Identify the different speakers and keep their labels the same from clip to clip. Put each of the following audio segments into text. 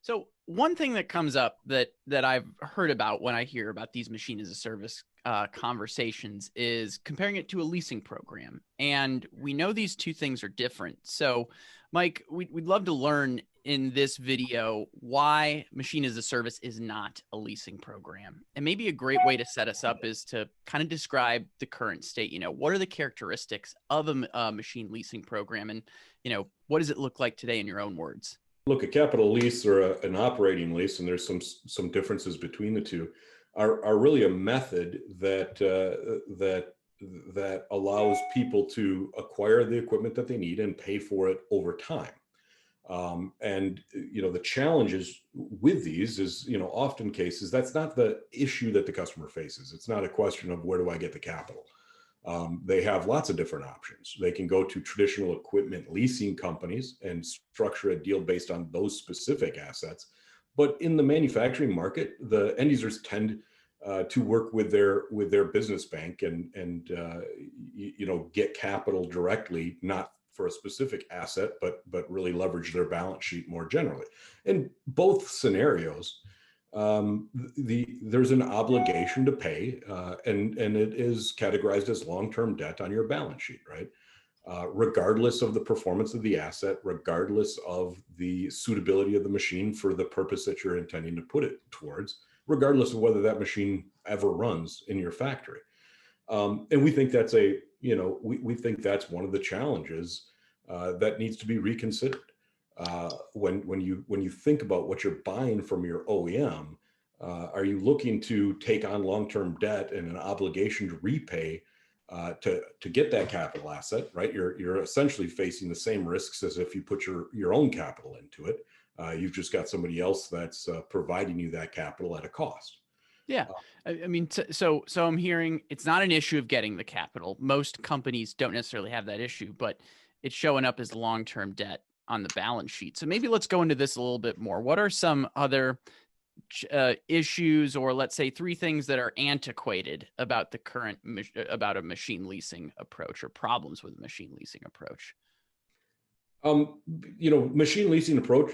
Speaker 1: So one thing that comes up that I've heard about when I hear about these machine as a service conversations is comparing it to a leasing program, and we know these two things are different. So, Mike, we'd love to learn in this video why machine as a service is not a leasing program, and maybe a great way to set us up is to kind of describe the current state. What are the characteristics of a machine leasing program, and what does it look like today in your own words?
Speaker 2: Look, a capital lease or an operating lease, and there's some differences between the two, are really a method that allows people to acquire the equipment that they need and pay for it over time. And the challenges with these is, often cases that's not the issue that the customer faces. It's not a question of where do I get the capital. They have lots of different options. They can go to traditional equipment leasing companies and structure a deal based on those specific assets. But in the manufacturing market, the end users tend to work with their business bank and get capital directly, not for a specific asset, but really leverage their balance sheet more generally. In both scenarios, there's an obligation to pay, and it is categorized as long-term debt on your balance sheet, right? Regardless of the performance of the asset, regardless of the suitability of the machine for the purpose that you're intending to put it towards, regardless of whether that machine ever runs in your factory. And we think that's we think that's one of the challenges that needs to be reconsidered. When you think about what you're buying from your OEM, are you looking to take on long-term debt and an obligation to repay to get that capital asset, right? You're essentially facing the same risks as if you put your own capital into it. You've just got somebody else that's providing you that capital at a cost.
Speaker 1: Yeah. I mean, so I'm hearing it's not an issue of getting the capital. Most companies don't necessarily have that issue, but it's showing up as long-term debt on the balance sheet. So maybe let's go into this a little bit more. What are some other issues, or let's say three things that are antiquated about the current about a machine leasing approach, or problems with a machine leasing approach?
Speaker 2: Machine leasing approach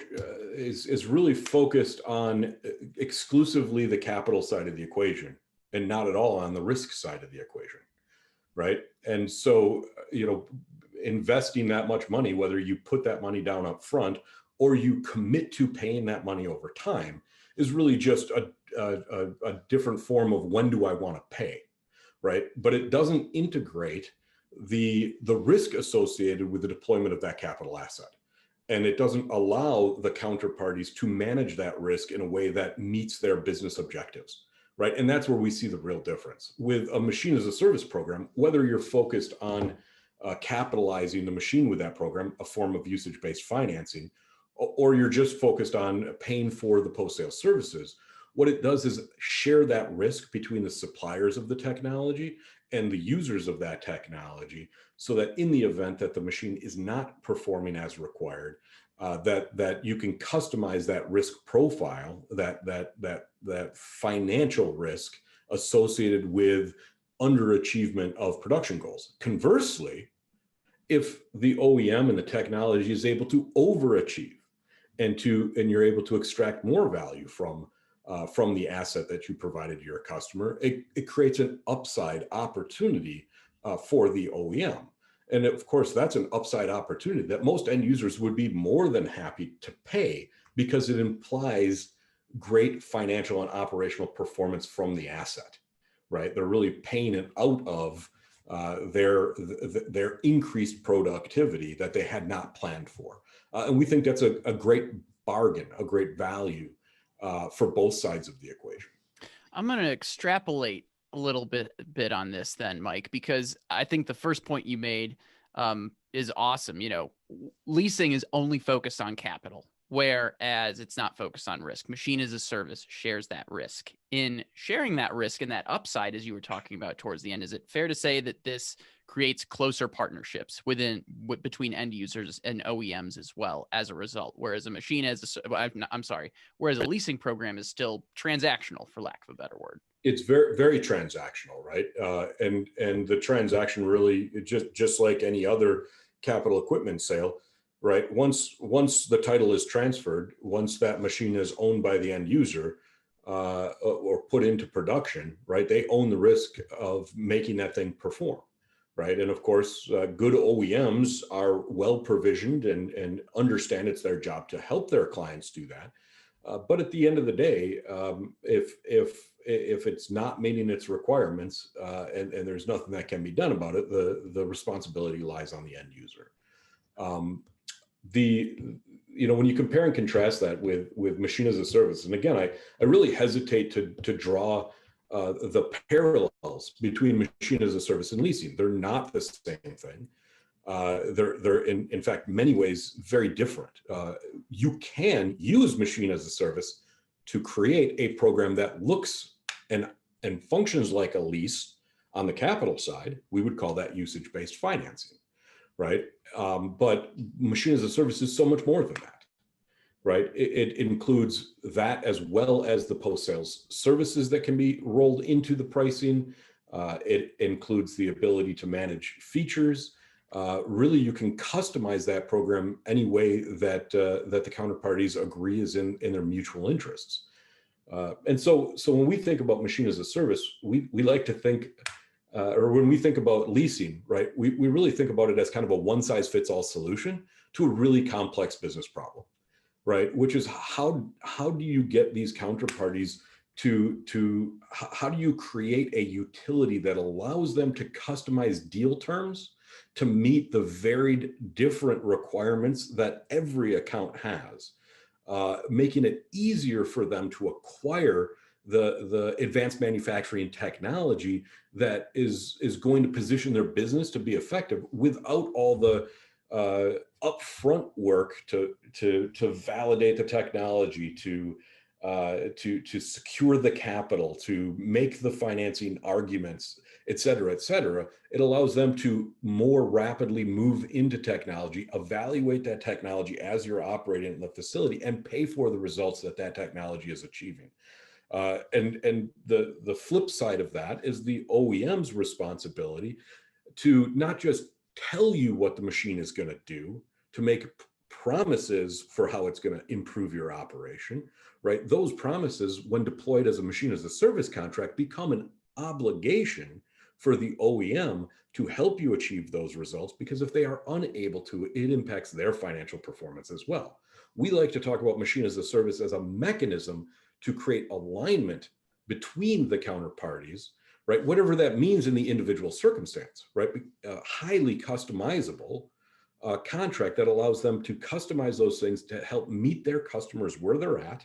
Speaker 2: is really focused on exclusively the capital side of the equation and not at all on the risk side of the equation, right? And so, investing that much money, whether you put that money down up front or you commit to paying that money over time, is really just a different form of when do I want to pay, right? But it doesn't integrate the risk associated with the deployment of that capital asset. And it doesn't allow the counterparties to manage that risk in a way that meets their business objectives, right? And that's where we see the real difference. With a machine as a service program, whether you're focused on capitalizing the machine with that program, a form of usage-based financing, or you're just focused on paying for the post-sale services, what it does is share that risk between the suppliers of the technology and the users of that technology, so that in the event that the machine is not performing as required, that you can customize that risk profile, that financial risk associated with underachievement of production goals. Conversely, if the OEM and the technology is able to overachieve and you're able to extract more value from the asset that you provided to your customer, it creates an upside opportunity for the OEM. And of course, that's an upside opportunity that most end users would be more than happy to pay, because it implies great financial and operational performance from the asset, right? They're really paying it out of their increased productivity that they had not planned for. And we think that's a great bargain, a great value for both sides of the equation.
Speaker 1: I'm going to extrapolate a little bit on this then, Mike, because I think the first point you made is awesome. Leasing is only focused on capital, whereas it's not focused on risk. Machine as a service shares that risk. In sharing that risk and that upside, as you were talking about towards the end, is it fair to say that this creates closer partnerships between end users and OEMs as well as a result? Whereas whereas a leasing program is still transactional, for lack of a better word.
Speaker 2: It's very, very transactional, right? And the transaction really, just like any other capital equipment sale, right? Once the title is transferred, once that machine is owned by the end user, or put into production, right? They own the risk of making that thing perform, right? And of course, good OEMs are well provisioned and understand it's their job to help their clients do that. But at the end of the day, if it's not meeting its requirements, and there's nothing that can be done about it, the responsibility lies on the end user. When you compare and contrast that with machine as a service, and again, I really hesitate to draw the parallels between machine as a service and leasing. They're not the same thing. They're in fact, many ways, very different. You can use machine as a service to create a program that looks and functions like a lease on the capital side. We would call that usage-based financing, right? But machine as a service is so much more than that, right? It includes that as well as the post-sales services that can be rolled into the pricing. It includes the ability to manage features. Really, you can customize that program any way that the counterparties agree is in their mutual interests. And so when we think about machine as a service, we like to think, or when we think about leasing, right, we really think about it as kind of a one-size-fits-all solution to a really complex business problem, right? Which is how do you get these counterparties how do you create a utility that allows them to customize deal terms to meet the varied different requirements that every account has, making it easier for them to acquire the advanced manufacturing technology that is going to position their business to be effective without all the upfront work to validate the technology, to secure the capital, to make the financing arguments, et cetera, et cetera. It allows them to more rapidly move into technology, evaluate that technology as you're operating in the facility, and pay for the results that technology is achieving. And the flip side of that is the OEM's responsibility to not just tell you what the machine is going to do, to make promises for how it's going to improve your operation, right? Those promises, when deployed as a machine as a service contract, become an obligation for the OEM to help you achieve those results, because if they are unable to, it impacts their financial performance as well. We like to talk about machine as a service as a mechanism to create alignment between the counterparties, right? Whatever that means in the individual circumstance, right? Highly customizable contract that allows them to customize those things to help meet their customers where they're at,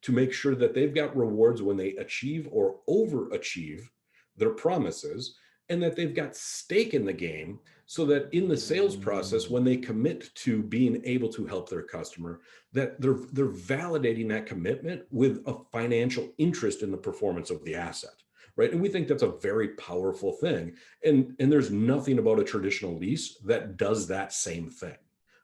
Speaker 2: to make sure that they've got rewards when they achieve or overachieve their promises, and that they've got stake in the game, so that in the sales process, when they commit to being able to help their customer, that they're validating that commitment with a financial interest in the performance of the asset, right? And we think that's a very powerful thing. And there's nothing about a traditional lease that does that same thing,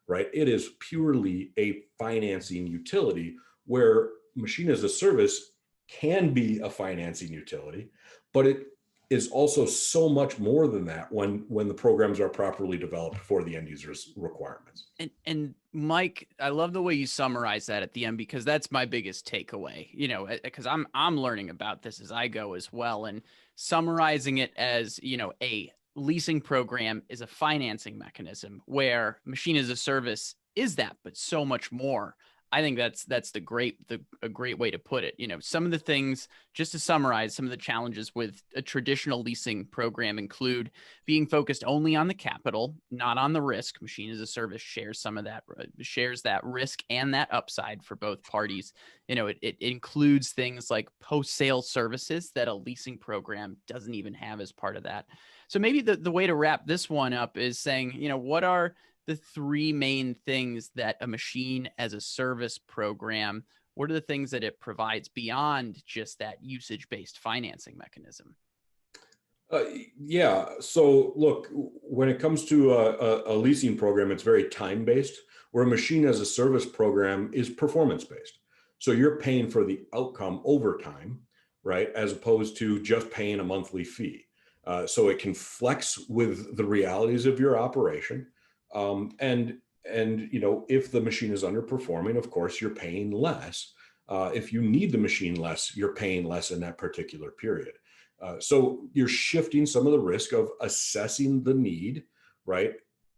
Speaker 2: right? It is purely a financing utility, where machine as a service can be a financing utility, but it is also so much more than that when the programs are properly developed for the end user's requirements.
Speaker 1: And Mike, I love the way you summarize that at the end, because that's my biggest takeaway, because I'm learning about this as I go as well. And summarizing it as, a leasing program is a financing mechanism, where machine as a service is that, but so much more. I think that's a great way to put it. Some of the things, just to summarize, some of the challenges with a traditional leasing program include being focused only on the capital, not on the risk. Machine as a service shares that risk and that upside for both parties. It includes things like post-sale services that a leasing program doesn't even have as part of that. So maybe the way to wrap this one up is saying, what are the three main things that a machine as a service program, what are the things that it provides beyond just that usage-based financing mechanism?
Speaker 2: Yeah. So look, when it comes to a leasing program, it's very time-based, where a machine as a service program is performance-based. So you're paying for the outcome over time, right? As opposed to just paying a monthly fee. So it can flex with the realities of your operation. And And, if the machine is underperforming, of course, you're paying less. If you need the machine less, you're paying less in that particular period. So you're shifting some of the risk of assessing the need, right?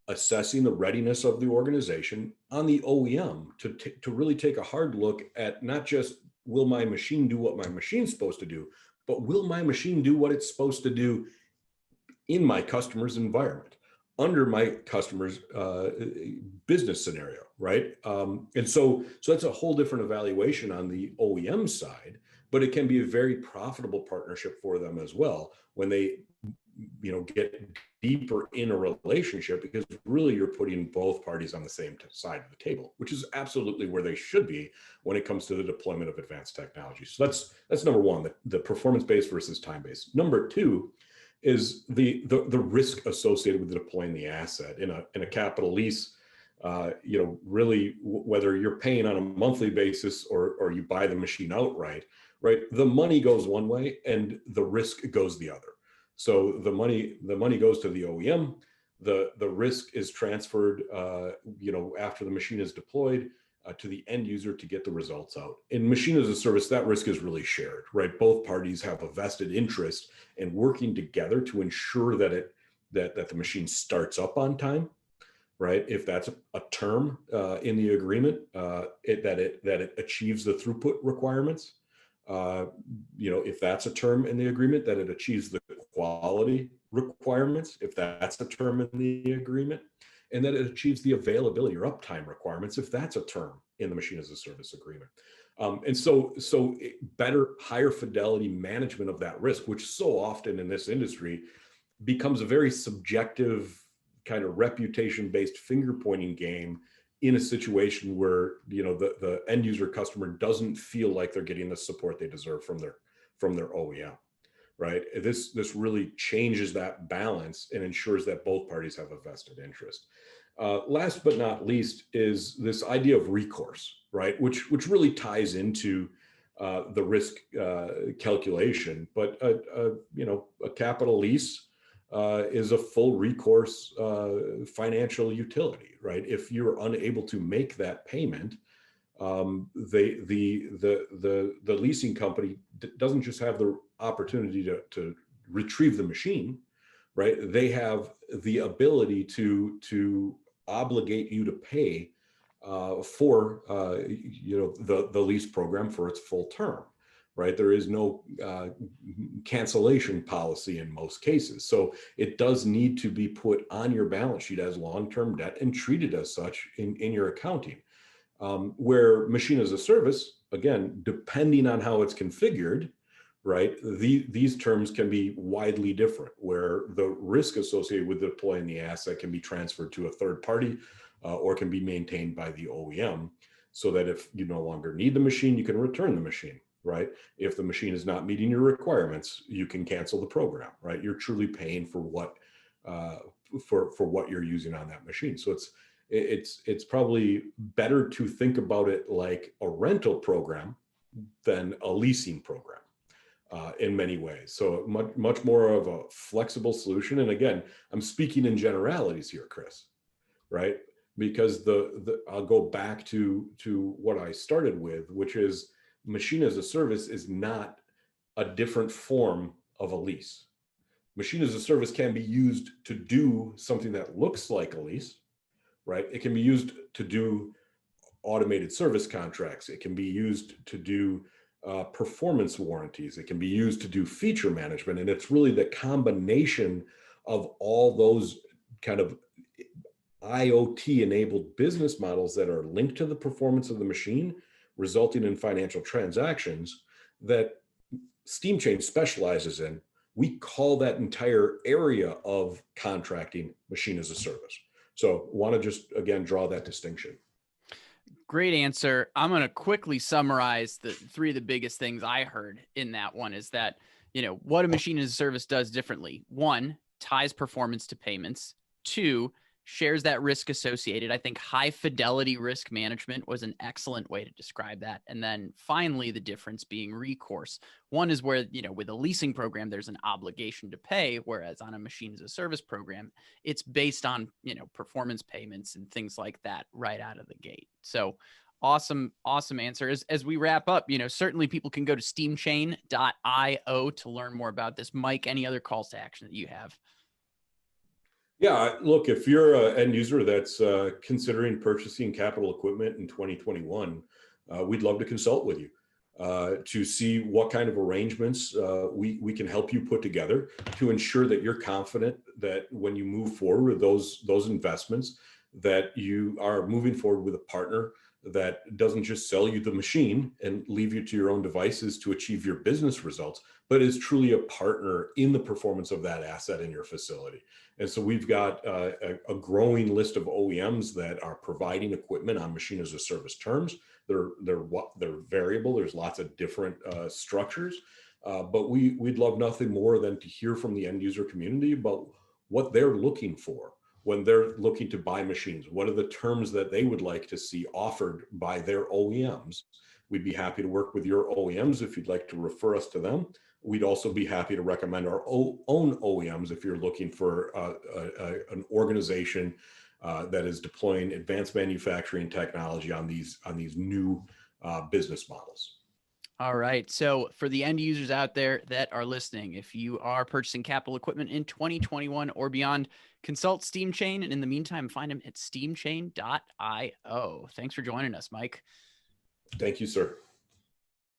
Speaker 2: Assessing the readiness of the organization on the OEM to really take a hard look at not just will my machine do what my machine's supposed to do, but will my machine do what it's supposed to do in my customer's environment, under my customer's business scenario, right? And so that's a whole different evaluation on the OEM side, but it can be a very profitable partnership for them as well when they, get deeper in a relationship, because really you're putting both parties on the same side of the table, which is absolutely where they should be when it comes to the deployment of advanced technology. So that's number one, the performance-based versus time-based. Number two is the risk associated with deploying the asset in a capital lease. Really, whether you're paying on a monthly basis or you buy the machine outright, right? The money goes one way and the risk goes the other. So the money goes to the OEM. The risk is transferred, after the machine is deployed, to the end user to get the results out. In machine as a service, that risk is really shared, right? Both parties have a vested interest in working together to ensure that the machine starts up on time, right? If that's a term in the agreement, that it achieves the throughput requirements. If that's a term in the agreement, that it achieves the quality requirements, if that's a term in the agreement, and that it achieves the availability or uptime requirements, if that's a term in the machine as a service agreement. And so better, higher fidelity management of that risk, which so often in this industry becomes a very subjective kind of reputation-based finger-pointing game in a situation where the end user customer doesn't feel like they're getting the support they deserve from their OEM, right? This really changes that balance and ensures that both parties have a vested interest. Last but not least is this idea of recourse, right? Which really ties into the risk calculation, but a capital lease is a full recourse financial utility, right? If you're unable to make that payment, the leasing company doesn't just have the opportunity to retrieve the machine, right? They have the ability to obligate you to pay for the lease program for its full term, right? There is no cancellation policy in most cases. So it does need to be put on your balance sheet as long-term debt and treated as such in your accounting. Where machine as a service, again, depending on how it's configured, right, these terms can be widely different, where the risk associated with deploying the asset can be transferred to a third party or can be maintained by the OEM, so that if you no longer need the machine, you can return the machine, right? If the machine is not meeting your requirements, you can cancel the program, right? You're truly paying for what you're using on that machine. So it's probably better to think about it like a rental program than a leasing program in many ways. So much more of a flexible solution. And again, I'm speaking in generalities here, Chris, right? Because I'll go back to what I started with, which is machine as a service is not a different form of a lease. Machine as a service can be used to do something that looks like a lease, right? It can be used to do automated service contracts. It can be used to do performance warranties. It can be used to do feature management. And it's really the combination of all those kind of IoT enabled business models that are linked to the performance of the machine, resulting in financial transactions, that SteamChain specializes in. We call that entire area of contracting machine as a service. So want to just, again, draw that distinction.
Speaker 1: Great answer. I'm going to quickly summarize the three of the biggest things I heard in that one is that, what a machine as a service does differently. One, ties performance to payments. Two, shares that risk associated. I think high fidelity risk management was an excellent way to describe that. And then finally, the difference being recourse. One is where, with a leasing program, there's an obligation to pay, whereas on a machine as a service program, it's based on, performance payments and things like that right out of the gate. So awesome answer. As we wrap up, certainly people can go to steamchain.io to learn more about this. Mike, any other calls to action that you have?
Speaker 2: Yeah, look, if you're an end user that's considering purchasing capital equipment in 2021, we'd love to consult with you to see what kind of arrangements we can help you put together to ensure that you're confident that when you move forward with those investments, that you are moving forward with a partner that doesn't just sell you the machine and leave you to your own devices to achieve your business results, but is truly a partner in the performance of that asset in your facility. And so we've got a growing list of OEMs that are providing equipment on machine as a service terms. They're variable. There's lots of different structures, but we'd love nothing more than to hear from the end user community about what they're looking for when they're looking to buy machines. What are the terms that they would like to see offered by their OEMs? We'd be happy to work with your OEMs if you'd like to refer us to them. We'd also be happy to recommend our own OEMs if you're looking for an organization that is deploying advanced manufacturing technology on these new business models.
Speaker 1: All right. So for the end users out there that are listening, if you are purchasing capital equipment in 2021 or beyond, consult SteamChain. And in the meantime, find them at steamchain.io. Thanks for joining us, Mike.
Speaker 2: Thank you, sir.